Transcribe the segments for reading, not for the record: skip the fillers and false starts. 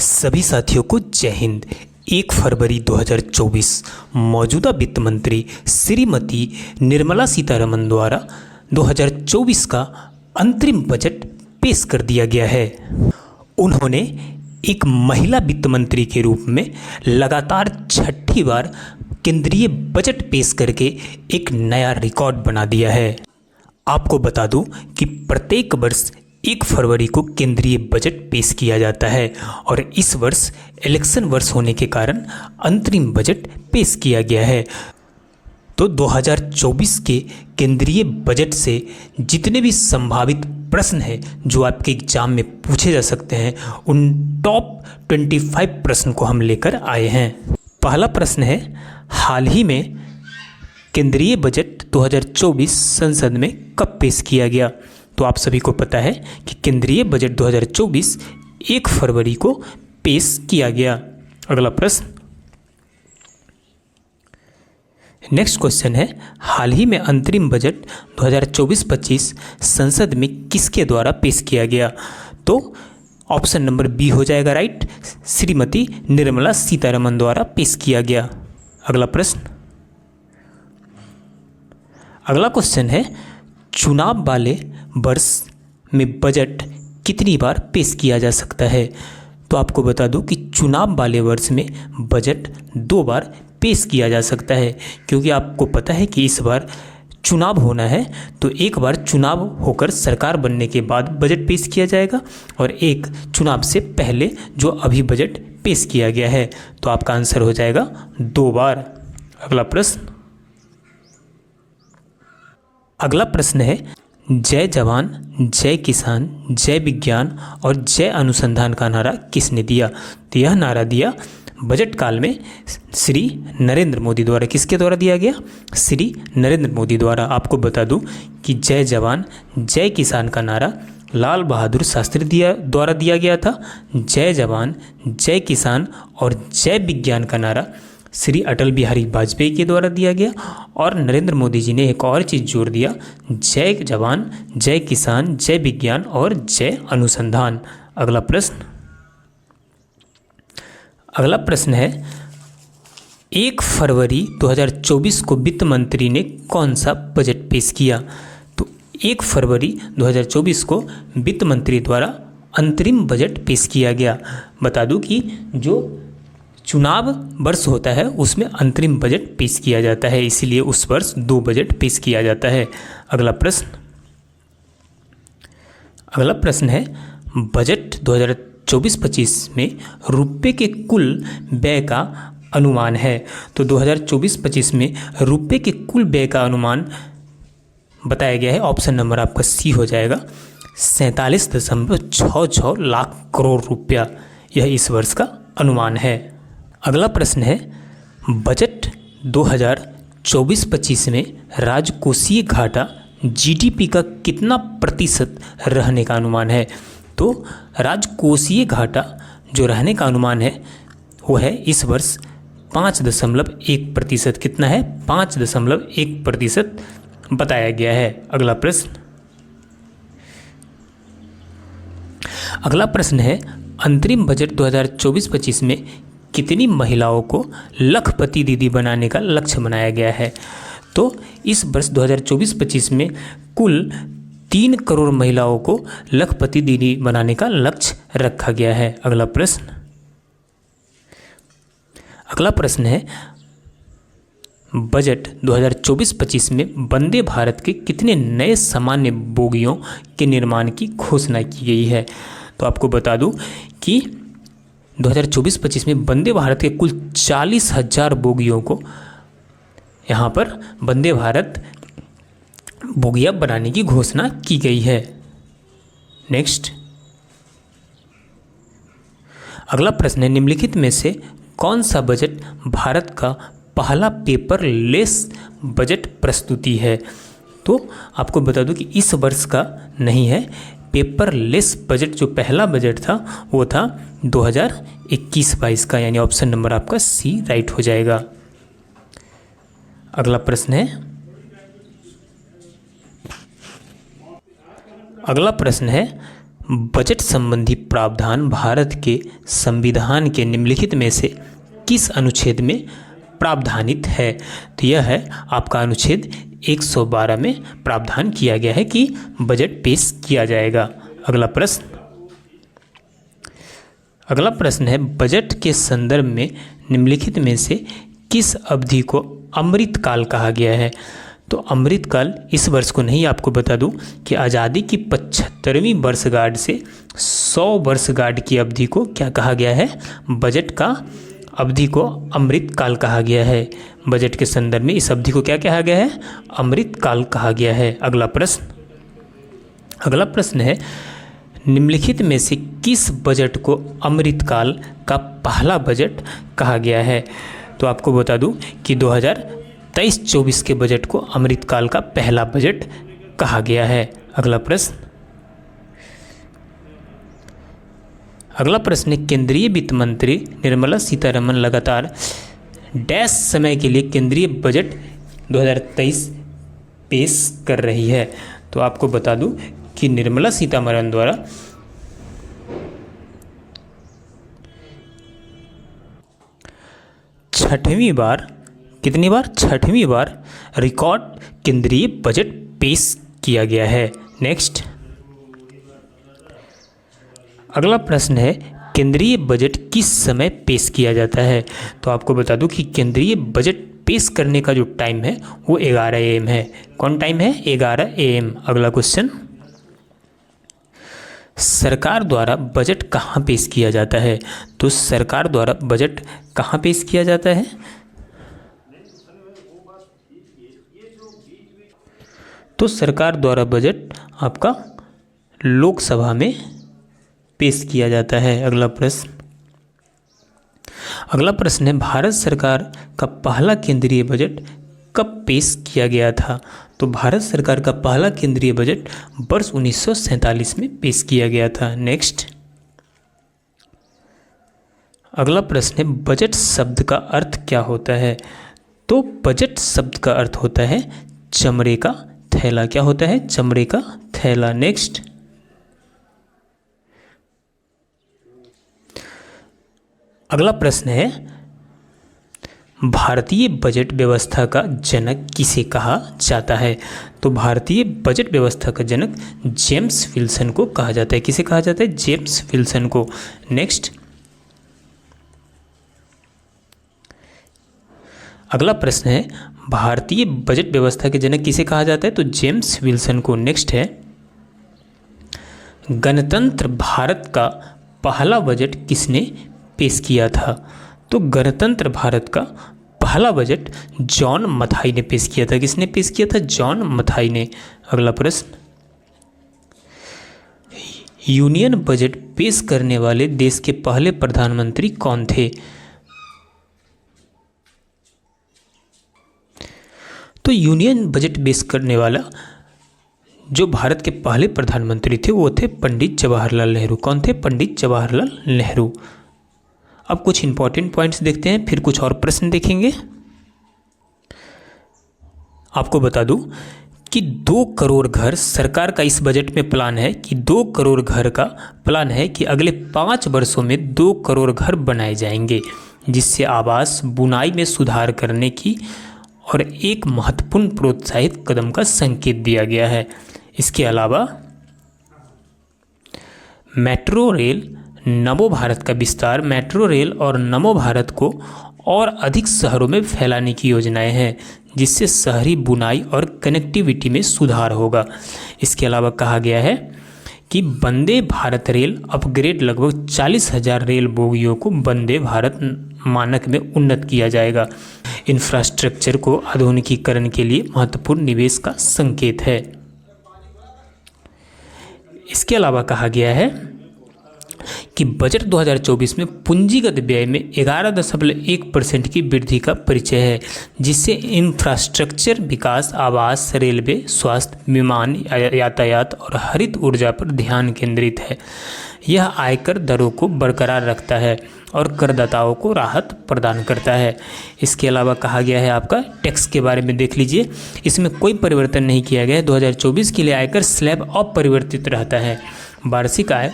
सभी साथियों को जय हिंद। 1 फरवरी 2024 मौजूदा वित्त मंत्री श्रीमती निर्मला सीतारमण द्वारा 2024 का अंतरिम बजट पेश कर दिया गया है। उन्होंने एक महिला वित्त मंत्री के रूप में लगातार छठी बार केंद्रीय बजट पेश करके एक नया रिकॉर्ड बना दिया है। आपको बता दूं कि प्रत्येक वर्ष 1 फरवरी को केंद्रीय बजट पेश किया जाता है और इस वर्ष इलेक्शन वर्ष होने के कारण अंतरिम बजट पेश किया गया है। तो 2024 के केंद्रीय बजट से जितने भी संभावित प्रश्न हैं जो आपके एग्जाम में पूछे जा सकते हैं, उन टॉप 25 प्रश्न को हम लेकर आए हैं। पहला प्रश्न है, हाल ही में केंद्रीय बजट 2024 संसद में कब पेश किया गया? तो आप सभी को पता है कि केंद्रीय बजट 2024 1 फरवरी को पेश किया गया। अगला प्रश्न, नेक्स्ट क्वेश्चन है, हाल ही में अंतरिम बजट 2024-25 संसद में किसके द्वारा पेश किया गया? तो ऑप्शन नंबर बी हो जाएगा राइट, श्रीमती निर्मला सीतारमण द्वारा पेश किया गया। अगला प्रश्न, अगला क्वेश्चन है, चुनाव वाले वर्ष में बजट कितनी बार पेश किया जा सकता है? तो आपको बता दूं कि चुनाव वाले वर्ष में बजट 2 बार पेश किया जा सकता है, क्योंकि आपको पता है कि इस बार चुनाव होना है। तो एक बार चुनाव होकर सरकार बनने के बाद बजट पेश किया जाएगा और एक चुनाव से पहले जो अभी बजट पेश किया गया है। तो आपका आंसर हो जाएगा 2 बार। अगला प्रश्न है, जय जवान, जय किसान, जय विज्ञान और जय अनुसंधान का नारा किसने दिया? तो यह नारा दिया बजट काल में श्री नरेंद्र मोदी द्वारा। किसके द्वारा दिया गया? श्री नरेंद्र मोदी द्वारा। आपको बता दूं कि जय जवान, जय किसान का नारा लाल बहादुर शास्त्री द्वारा दिया गया था। जय जवान, जय किसान और जय विज्ञान का नारा श्री अटल बिहारी वाजपेयी के द्वारा दिया गया। और नरेंद्र मोदी जी ने एक और चीज़ जोड़ दिया, जय जवान, जय किसान, जय विज्ञान और जय अनुसंधान। अगला प्रश्न है, 1 फरवरी 2024 को वित्त मंत्री ने कौन सा बजट पेश किया? तो 1 फरवरी 2024 को वित्त मंत्री द्वारा अंतरिम बजट पेश किया गया। बता दूं कि जो चुनाव वर्ष होता है उसमें अंतरिम बजट पेश किया जाता है, इसीलिए उस वर्ष 2 बजट पेश किया जाता है। अगला प्रश्न है, बजट 2024-25 में रुपये के कुल व्यय का अनुमान है। तो 2024-25 में रुपये के कुल व्यय का अनुमान बताया गया है। ऑप्शन नंबर आपका सी हो जाएगा, 47.66 लाख करोड़ रुपया। यह इस वर्ष का अनुमान है। अगला प्रश्न है, बजट 2024-25 में राजकोषीय घाटा जीडीपी का कितना प्रतिशत रहने का अनुमान है? तो राजकोषीय घाटा जो रहने का अनुमान है वो है इस वर्ष 5.1%। कितना है? 5.1% बताया गया है। अगला प्रश्न है, अंतरिम बजट 2024-25 में कितनी महिलाओं को लखपति दीदी बनाने का लक्ष्य बनाया गया है? तो इस वर्ष 2024-25 में कुल 3 करोड़ महिलाओं को लखपति दीदी बनाने का लक्ष्य रखा गया है। अगला प्रश्न है, बजट 2024-25 में वंदे भारत के कितने नए सामान्य बोगियों के निर्माण की घोषणा की गई है? तो आपको बता दूं कि 2024-25 में वंदे भारत के कुल 40,000 बोगियों को यहाँ पर वंदे भारत बोगिया बनाने की घोषणा की गई है। नेक्स्ट, अगला प्रश्न है, निम्नलिखित में से कौन सा बजट भारत का पहला पेपरलेस बजट प्रस्तुति है? तो आपको बता दूं कि इस वर्ष का नहीं है। पेपरलेस बजट जो पहला बजट था वो था 2021-22 का, यानी ऑप्शन नंबर आपका सी राइट हो जाएगा। अगला प्रश्न है, बजट संबंधी प्रावधान भारत के संविधान के निम्नलिखित में से किस अनुच्छेद में प्रावधानित है? तो यह है आपका अनुच्छेद 112 में प्रावधान किया गया है कि बजट पेश किया जाएगा। अगला प्रश्न है, बजट के संदर्भ में निम्नलिखित में से किस अवधि को अमृतकाल कहा गया है? तो अमृतकाल इस वर्ष को नहीं, आपको बता दूं कि आज़ादी की 75वीं वर्षगांठ से 100 वर्षगांठ की अवधि को क्या कहा गया है? बजट का अवधि को अमृतकाल कहा गया है। बजट के संदर्भ में इस अवधि को क्या कहा गया है? अमृतकाल कहा गया है। अगला प्रश्न है, निम्नलिखित में से किस बजट को अमृतकाल का पहला बजट कहा गया है? तो आपको बता दूं कि 2023-24 के बजट को अमृतकाल का पहला बजट कहा गया है। अगला प्रश्न है, केंद्रीय वित्त मंत्री निर्मला सीतारमण लगातार डैश समय के लिए केंद्रीय बजट 2023 पेश कर रही है। तो आपको बता दूं कि निर्मला सीतारमण द्वारा छठवीं बार रिकॉर्ड केंद्रीय बजट पेश किया गया है। नेक्स्ट, अगला प्रश्न है, केंद्रीय बजट किस समय पेश किया जाता है? तो आपको बता दूं कि केंद्रीय बजट पेश करने का जो टाइम है वो 11 AM है। कौन टाइम है? 11 AM। अगला क्वेश्चन, सरकार द्वारा बजट कहाँ पेश किया जाता है? तो सरकार द्वारा बजट कहाँ पेश किया जाता है? तो सरकार द्वारा बजट आपका लोकसभा में पेश किया जाता है। अगला प्रश्न है, भारत सरकार का पहला केंद्रीय बजट कब पेश किया गया था? तो भारत सरकार का पहला केंद्रीय बजट वर्ष 1947 में पेश किया गया था। नेक्स्ट, अगला प्रश्न है, बजट शब्द का अर्थ क्या होता है? तो बजट शब्द का अर्थ होता है चमड़े का थैला। क्या होता है? चमड़े का थैला। नेक्स्ट, अगला प्रश्न है, भारतीय बजट व्यवस्था का जनक किसे कहा जाता है? तो भारतीय बजट व्यवस्था का जनक जेम्स विल्सन को कहा जाता है। किसे कहा जाता है? जेम्स विल्सन को। नेक्स्ट, अगला प्रश्न है, भारतीय बजट व्यवस्था के जनक किसे कहा जाता है? तो जेम्स विल्सन को। नेक्स्ट है, गणतंत्र भारत का पहला बजट किसने पेश किया था? तो गणतंत्र भारत का पहला बजट जॉन मथाई ने पेश किया था। किसने पेश किया था? जॉन मथाई ने। अगला प्रश्न, यूनियन बजट पेश करने वाले देश के पहले प्रधानमंत्री कौन थे? तो यूनियन बजट पेश करने वाला जो भारत के पहले प्रधानमंत्री थे वो थे पंडित जवाहरलाल नेहरू। कौन थे? पंडित जवाहरलाल नेहरू। अब कुछ इंपॉर्टेंट पॉइंट्स देखते हैं, फिर कुछ और प्रश्न देखेंगे। आपको बता दूं कि 2 करोड़ घर सरकार का इस बजट में प्लान है कि 2 करोड़ घर का प्लान है कि अगले 5 वर्षों में 2 करोड़ घर बनाए जाएंगे, जिससे आवास बुनाई में सुधार करने की और एक महत्वपूर्ण प्रोत्साहित कदम का संकेत दिया गया है। इसके अलावा मेट्रो रेल नमो भारत का विस्तार, मेट्रो रेल और नमो भारत को और अधिक शहरों में फैलाने की योजनाएं हैं, जिससे शहरी बुनाई और कनेक्टिविटी में सुधार होगा। इसके अलावा कहा गया है कि वंदे भारत रेल अपग्रेड लगभग 40,000 रेल बोगियों को वंदे भारत मानक में उन्नत किया जाएगा। इंफ्रास्ट्रक्चर को आधुनिकीकरण के लिए महत्वपूर्ण निवेश का संकेत है। इसके अलावा कहा गया है कि बजट 2024 में पूंजीगत व्यय में 11.1% की वृद्धि का परिचय है, जिससे इंफ्रास्ट्रक्चर विकास, आवास, रेलवे, स्वास्थ्य, विमान यातायात और हरित ऊर्जा पर ध्यान केंद्रित है। यह आयकर दरों को बरकरार रखता है और करदाताओं को राहत प्रदान करता है। इसके अलावा कहा गया है आपका टैक्स के बारे में देख लीजिए, इसमें कोई परिवर्तन नहीं किया गया है। 2024 के लिए आयकर स्लैब अपरिवर्तित रहता है। वार्षिक आय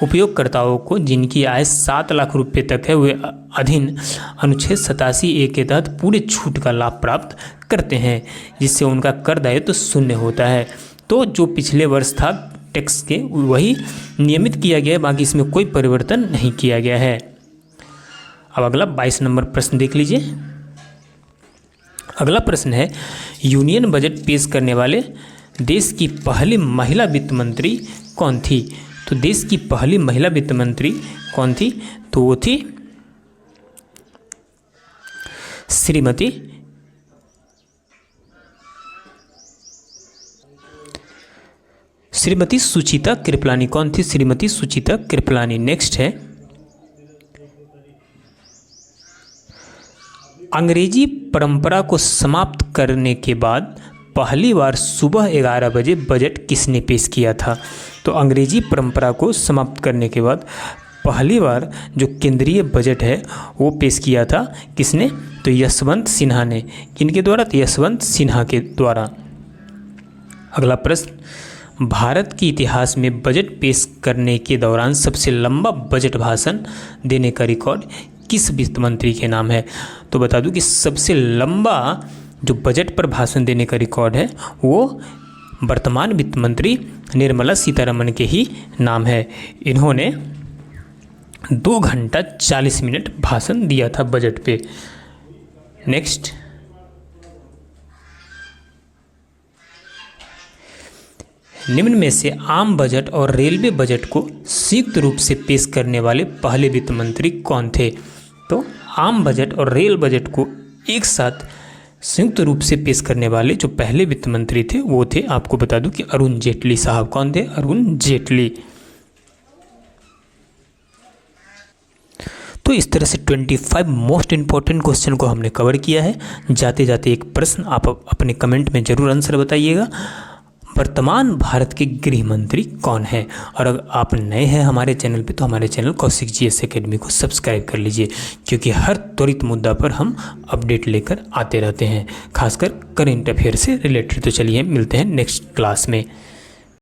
उपयोगकर्ताओं को जिनकी आय 7 लाख रुपए तक है वे अधीन अनुच्छेद 87A के तहत पूरे छूट का लाभ प्राप्त करते हैं, जिससे उनका कर दायित्व तो शून्य होता है। तो जो पिछले वर्ष था टैक्स के वही नियमित किया गया है, बाकी इसमें कोई परिवर्तन नहीं किया गया है। अब अगला 22 नंबर प्रश्न देख लीजिए। अगला प्रश्न है, यूनियन बजट पेश करने वाले देश की पहली महिला वित्त मंत्री कौन थी? तो देश की पहली महिला वित्त मंत्री कौन थी? तो वो थी श्रीमती सुचिता कृपलानी। कौन थी? श्रीमती सुचिता कृपलानी। नेक्स्ट है, अंग्रेजी परंपरा को समाप्त करने के बाद पहली बार सुबह 11 बजे बजट किसने पेश किया था? तो अंग्रेजी परंपरा को समाप्त करने के बाद पहली बार जो केंद्रीय बजट है वो पेश किया था किसने? तो यशवंत सिन्हा ने। किनके द्वारा? तो यशवंत सिन्हा के द्वारा। अगला प्रश्न, भारत के इतिहास में बजट पेश करने के दौरान सबसे लंबा बजट भाषण देने का रिकॉर्ड किस वित्त मंत्री के नाम है? तो बता दूं कि सबसे लंबा जो बजट पर भाषण देने का रिकॉर्ड है वो वर्तमान वित्त मंत्री निर्मला सीतारमण के ही नाम है। इन्होंने 2 घंटा 40 मिनट भाषण दिया था बजट पे। नेक्स्ट, निम्न में से आम बजट और रेलवे बजट को संयुक्त रूप से पेश करने वाले पहले वित्त मंत्री कौन थे? तो आम बजट और रेल बजट को एक साथ संयुक्त रूप से पेश करने वाले जो पहले वित्त मंत्री थे वो थे, आपको बता दूं कि अरुण जेटली साहब। कौन थे? अरुण जेटली। तो इस तरह से 25 मोस्ट इंपॉर्टेंट क्वेश्चन को हमने कवर किया है। जाते जाते एक प्रश्न आप अपने कमेंट में जरूर आंसर बताइएगा, वर्तमान भारत के गृह मंत्री कौन है? और अगर आप नए हैं हमारे चैनल पे तो हमारे चैनल कौशिक GS एकेडमी को सब्सक्राइब कर लीजिए, क्योंकि हर त्वरित मुद्दा पर हम अपडेट लेकर आते रहते हैं, खासकर करंट अफेयर से रिलेटेड। तो चलिए मिलते हैं नेक्स्ट क्लास में।